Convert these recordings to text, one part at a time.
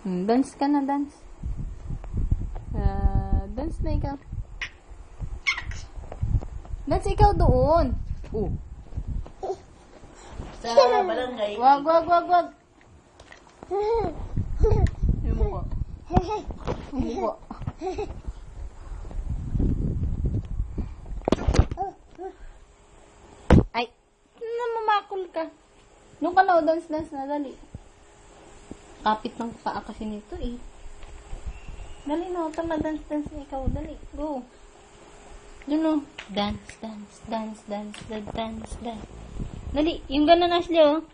Dance ka na, dance. Dance na ikaw. Dance ikaw doon. Sa barangay. Wag. Yung mukha. Yung mukha. Ay, namamakul ka. Doon ka na, dance na, dali. Kapit ng paa kasi nito eh. Dali no, tama, dance ikaw, dali, go. Doon no, dance. Dali, yung gano'n Ashley oh.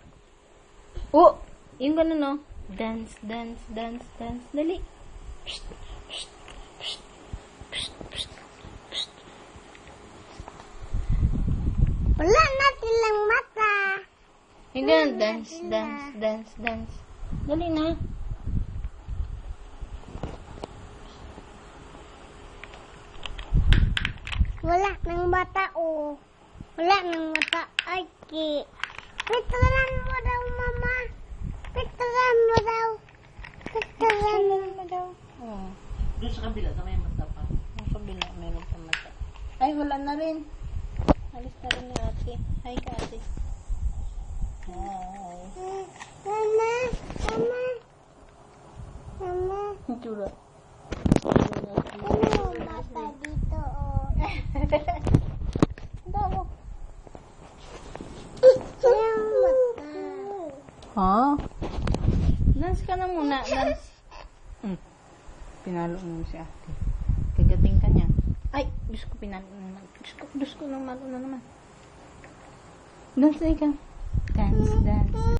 Yung gano'n no. Dance, dali. Wala na silang mata. Yung gano'n, dance. Dali na. Wala nang mata, oh. Wala nang mata. Ay, ki. Picturean mo daw, mama. Picturean mo daw. Doon sa kabila, sa may mata pa. Ang kabila, meron pa mata. Ay, wala na rin. Alis na rin ni ate. Hi ka ate. Hi. Mama. Tura. Ano mata dito, oh. Damo. Yung mata. Ha? Dance ka na muna. Dance. Pinalo mo si ate. Kagating ka niya. Ay, Diyos ko, pinalo naman. Diyos ko, namalo na naman. Dance na ikaw. Dance.